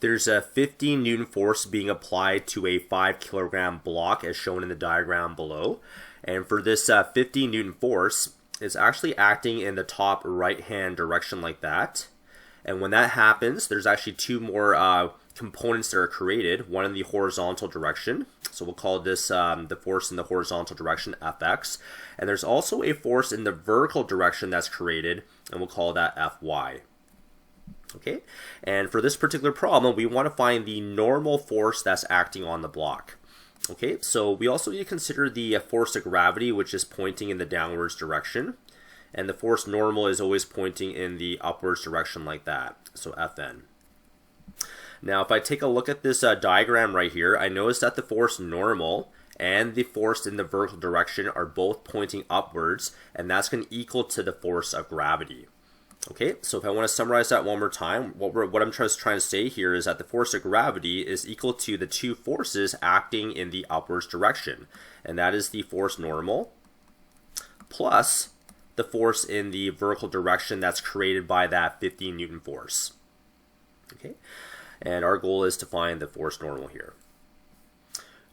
there's a 15 Newton force being applied to a 5 kilogram block as shown in the diagram below. And for this 15 Newton force, it's actually acting in the top right hand direction like that. And when that happens, there's actually two more components that are created, one in the horizontal direction. So we'll call this the force in the horizontal direction, Fx. And there's also a force in the vertical direction that's created, and we'll call that Fy. Okay, and for this particular problem, we want to find the normal force that's acting on the block. Okay, so we also need to consider the force of gravity, which is pointing in the downwards direction. And the force normal is always pointing in the upwards direction like that, so Fn. Now, if I take a look at this diagram right here, I notice that the force normal and the force in the vertical direction are both pointing upwards, and that's going to equal to the force of gravity. Okay, so if I want to summarize that one more time, what I'm trying to say here is that the force of gravity is equal to the two forces acting in the upwards direction, and that is the force normal plus the force in the vertical direction that's created by that 15 Newton force. Okay, and our goal is to find the force normal here.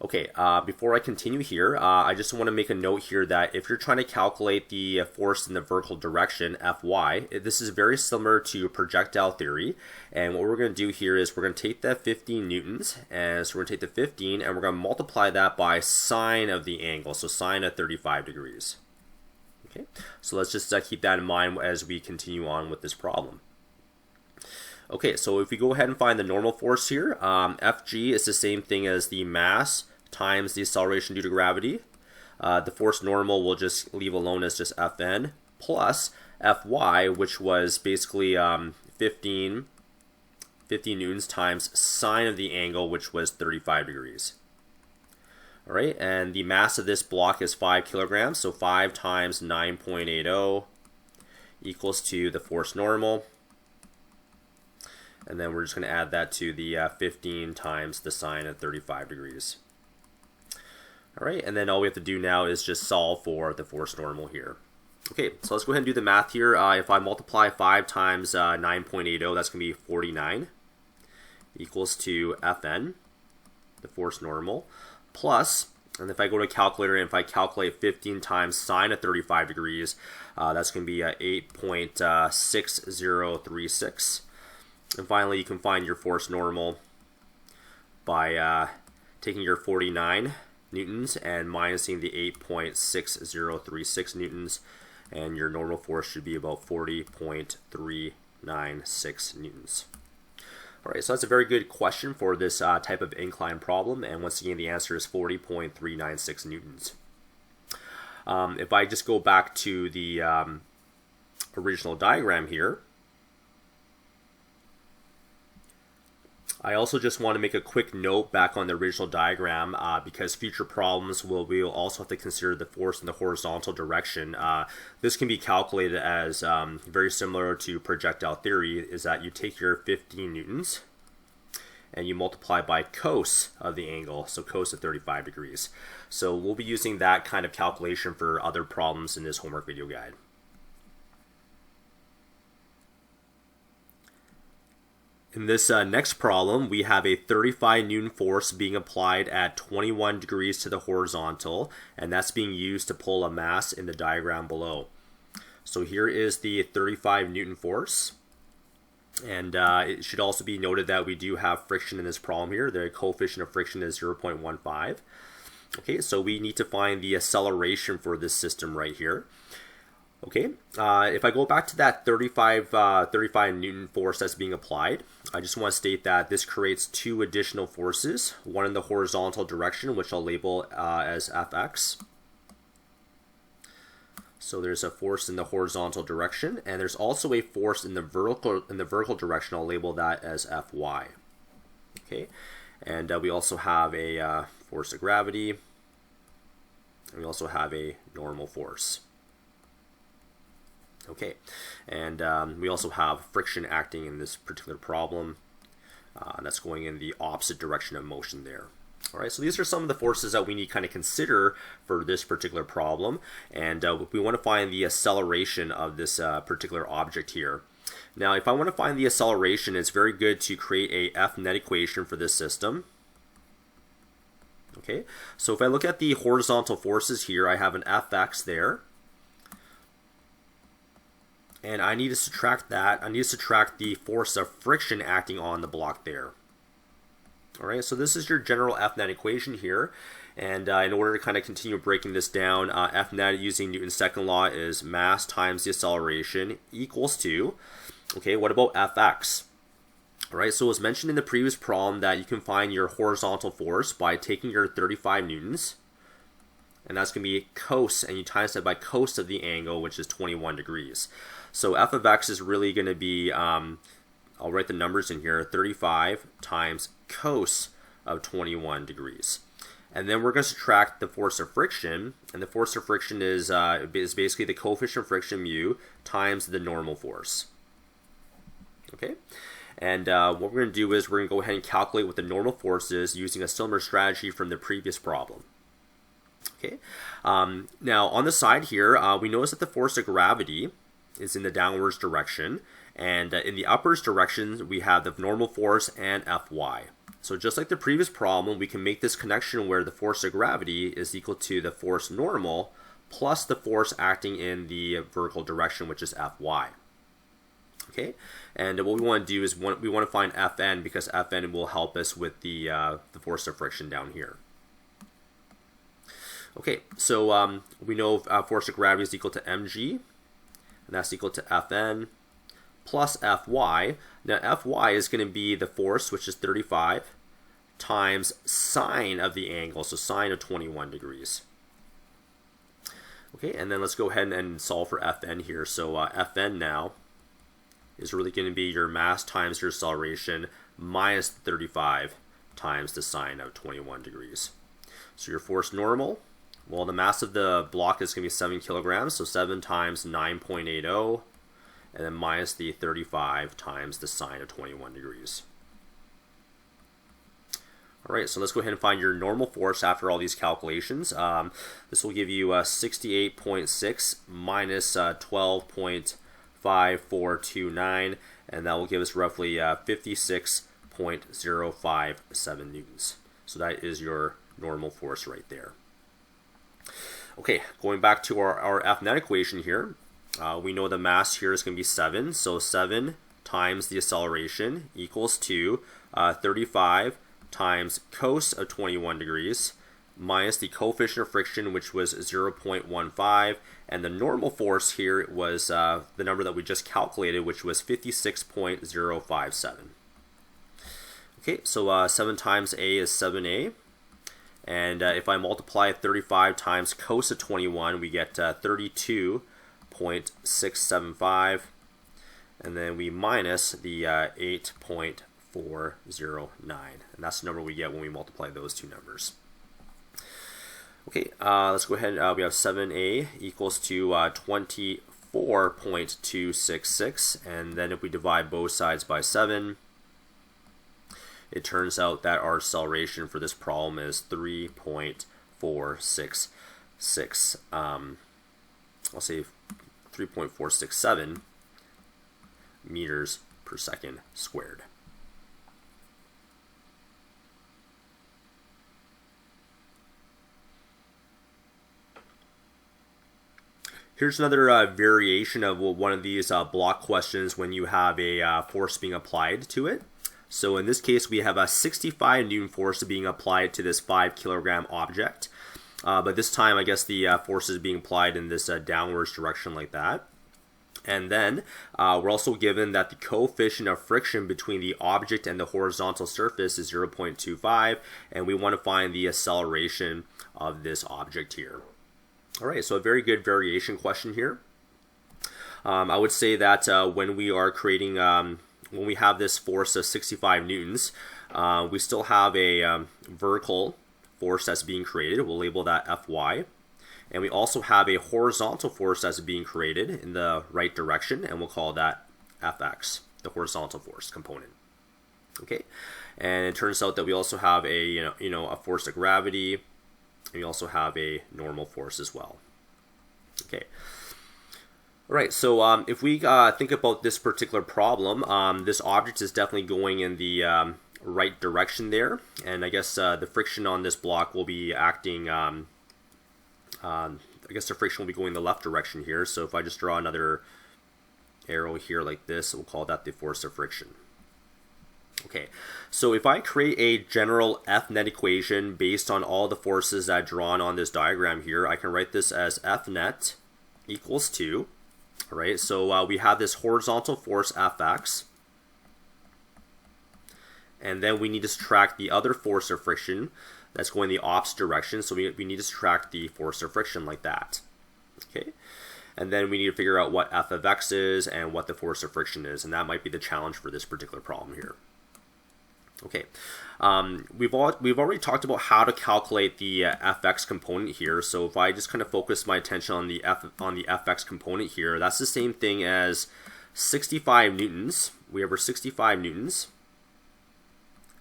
Okay, before I continue here, I just want to make a note here that if you're trying to calculate the force in the vertical direction, Fy, this is very similar to projectile theory. And what we're going to do here is we're going to take that 15 newtons, and so we're going to take the 15 and we're going to multiply that by sine of the angle, so sine of 35 degrees. Okay, so let's just keep that in mind as we continue on with this problem. Okay, so if we go ahead and find the normal force here, Fg is the same thing as the mass times the acceleration due to gravity. The force normal we'll just leave alone as just Fn, plus Fy, which was basically 15 newtons times sine of the angle, which was 35 degrees. All right, and the mass of this block is 5 kilograms, so 5 times 9.80 equals to the force normal. And then we're just going to add that to the 15 times the sine of 35 degrees. All right, and then all we have to do now is just solve for the force normal here. Okay, so let's go ahead and do the math here. If I multiply 5 times 9.80, that's going to be 49, equals to Fn, the force normal, plus, and if I go to a calculator and if I calculate 15 times sine of 35 degrees, that's going to be 8.6036. And finally, you can find your force normal by taking your 49 newtons and minusing the 8.6036 newtons, and your normal force should be about 40.396 newtons. All right, so that's a very good question for this type of incline problem, and once again, the answer is 40.396 newtons. If I just go back to the original diagram here, I also just want to make a quick note back on the original diagram because future problems we'll also have to consider the force in the horizontal direction. This can be calculated as very similar to projectile theory, is that you take your 15 newtons and you multiply by cos of the angle, so cos of 35 degrees. So we'll be using that kind of calculation for other problems in this homework video guide. In this next problem, we have a 35 Newton force being applied at 21 degrees to the horizontal, and that's being used to pull a mass in the diagram below. So here is the 35 Newton force, and it should also be noted that we do have friction in this problem here. The coefficient of friction is 0.15. Okay, so we need to find the acceleration for this system right here. Okay, if I go back to that 35 Newton force that's being applied, I just want to state that this creates two additional forces, one in the horizontal direction, which I'll label as Fx. So there's a force in the horizontal direction, and there's also a force in the vertical direction. I'll label that as Fy. Okay, and we also have a force of gravity, and we also have a normal force. Okay, and we also have friction acting in this particular problem. That's going in the opposite direction of motion there. All right, so these are some of the forces that we need to kind of consider for this particular problem, and we want to find the acceleration of this particular object here. Now, if I want to find the acceleration, it's very good to create a F net equation for this system. Okay, so if I look at the horizontal forces here, I have an Fx there. And I need to subtract that. I need to subtract the force of friction acting on the block there. All right, so this is your general F net equation here. And in order to kind of continue breaking this down, F net using Newton's second law is mass times the acceleration equals to, okay, what about Fx? All right, so it was mentioned in the previous problem that you can find your horizontal force by taking your 35 newtons, and that's going to be cos, and you times that by cos of the angle, which is 21 degrees. So f of x is really going to be, I'll write the numbers in here, 35 times cos of 21 degrees. And then we're going to subtract the force of friction, and the force of friction is basically the coefficient of friction mu times the normal force. Okay, and what we're going to do is we're going to go ahead and calculate what the normal force is using a similar strategy from the previous problem. Okay, now on the side here, we notice that the force of gravity is in the downwards direction, and in the upwards direction we have the normal force and Fy. So just like the previous problem, we can make this connection where the force of gravity is equal to the force normal plus the force acting in the vertical direction, which is Fy. Okay, and what we want to do is we want to find Fn, because Fn will help us with the force of friction down here. Okay, so we know force of gravity is equal to mg, and that's equal to Fn plus Fy. Now Fy is going to be the force, which is 35, times sine of the angle, so sine of 21 degrees. Okay, and then let's go ahead and solve for Fn here. So Fn now is really going to be your mass times your acceleration minus 35 times the sine of 21 degrees. So your force normal, well, the mass of the block is going to be 7 kilograms, so 7 times 9.80, and then minus the 35 times the sine of 21 degrees. All right, so let's go ahead and find your normal force after all these calculations. This will give you 68.6 minus 12.5429, and that will give us roughly 56.057 newtons. So that is your normal force right there. Okay, going back to our F net equation here, we know the mass here is going to be 7, so 7 times the acceleration equals to 35 times cos of 21 degrees minus the coefficient of friction, which was 0.15, and the normal force here was the number that we just calculated, which was 56.057. Okay, so 7 times A is 7A, and if I multiply 35 times cos of 21, we get 32.675, and then we minus the 8.409, and that's the number we get when we multiply those two numbers. Okay, let's go ahead. We have 7a equals to 24.266, and then if we divide both sides by 7, it turns out that our acceleration for this problem is 3.466. I'll say 3.467 meters per second squared. Here's another variation of one of these block questions when you have a force being applied to it. So in this case, we have a 65 Newton force being applied to this 5 kilogram object. But this time, I guess the force is being applied in this downwards direction like that. And then we're also given that the coefficient of friction between the object and the horizontal surface is 0.25, and we want to find the acceleration of this object here. All right, so a very good variation question here. I would say that when we are creating, when we have this force of 65 newtons, we still have a vertical force that's being created. We'll label that Fy. And we also have a horizontal force that's being created in the right direction, and we'll call that Fx, the horizontal force component. Okay, and it turns out that we also have a a force of gravity, and we also have a normal force as well. Okay. All right, so if we think about this particular problem, this object is definitely going in the right direction there, and I guess the friction on this block will be acting, I guess the friction will be going the left direction here, so if I just draw another arrow here like this, we'll call that the force of friction. Okay, so if I create a general F net equation based on all the forces that are drawn on this diagram here, I can write this as F net equals 2. All right, so we have this horizontal force Fx, and then we need to subtract the other force of friction that's going the opposite direction, so we need to subtract the force of friction like that. Okay, and then we need to figure out what F of x is and what the force of friction is, and that might be the challenge for this particular problem here. Okay, we've already talked about how to calculate the Fx component here. So if I just kind of focus my attention on the Fx component here, that's the same thing as 65 newtons. We have our 65 newtons,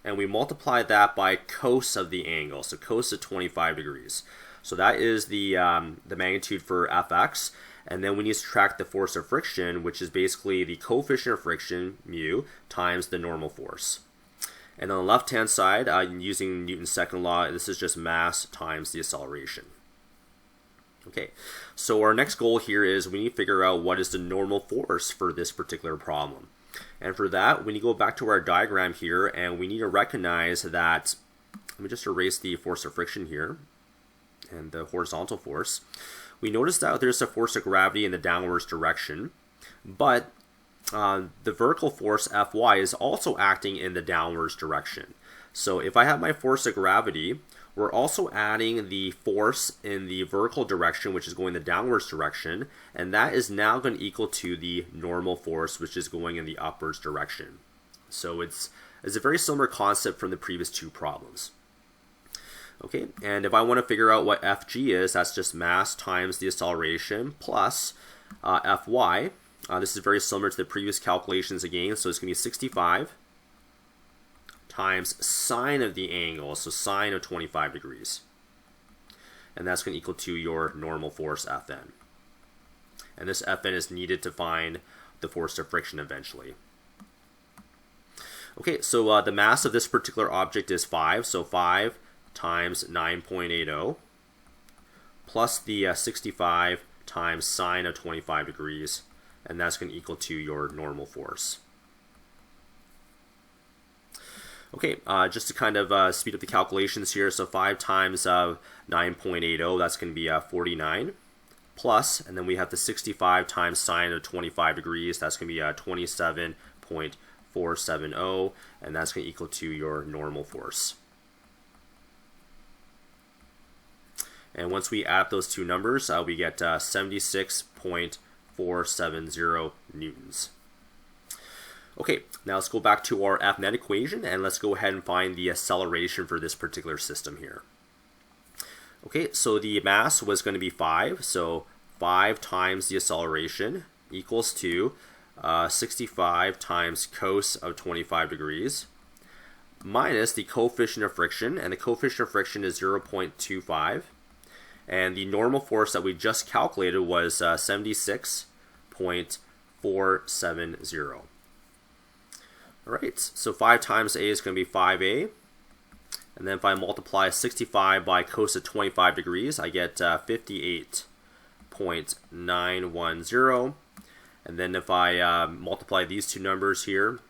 and we multiply that by cos of the angle, so cos of 25 degrees. So that is the magnitude for Fx, and then we need to subtract the force of friction, which is basically the coefficient of friction, mu, times the normal force. And on the left-hand side, using Newton's second law, this is just mass times the acceleration. Okay, so our next goal here is we need to figure out what is the normal force for this particular problem. And for that, we need to go back to our diagram here, and we need to recognize that, let me just erase the force of friction here, and the horizontal force. We notice that there's a force of gravity in the downwards direction, but the vertical force Fy is also acting in the downwards direction. So if I have my force of gravity, we're also adding the force in the vertical direction, which is going the downwards direction, and that is now going to equal to the normal force, which is going in the upwards direction. So it's a very similar concept from the previous two problems. Okay, and if I want to figure out what Fg is, that's just mass times the acceleration plus Fy. This is very similar to the previous calculations again, so it's going to be 65 times sine of the angle, so sine of 25 degrees. And that's going to equal to your normal force Fn. And this Fn is needed to find the force of friction eventually. Okay, so the mass of this particular object is 5, so 5 times 9.80 plus the 65 times sine of 25 degrees. And that's going to equal to your normal force. Okay, just to kind of speed up the calculations here, so 5 times 9.80, that's going to be 49, plus, and then we have the 65 times sine of 25 degrees, that's going to be 27.470, and that's going to equal to your normal force. And once we add those two numbers, we get 76.470 newtons. Okay, now let's go back to our F net equation and let's go ahead and find the acceleration for this particular system here. Okay, so the mass was going to be 5, so 5 times the acceleration equals to 65 times cos of 25 degrees minus the coefficient of friction, and the coefficient of friction is 0.25, and the normal force that we just calculated was 76.470. Alright, so 5 times A is going to be 5A, and then if I multiply 65 by cos of 25 degrees, I get 58.910, and then if I multiply these two numbers here,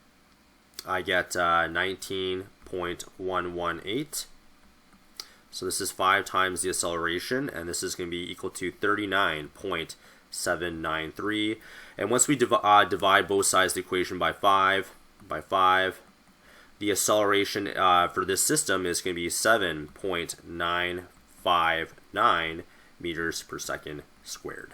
I get 19.118. So this is 5 times the acceleration, and this is going to be equal to 39.793. And once we divide both sides of the equation by 5, the acceleration for this system is going to be 7.959 meters per second squared.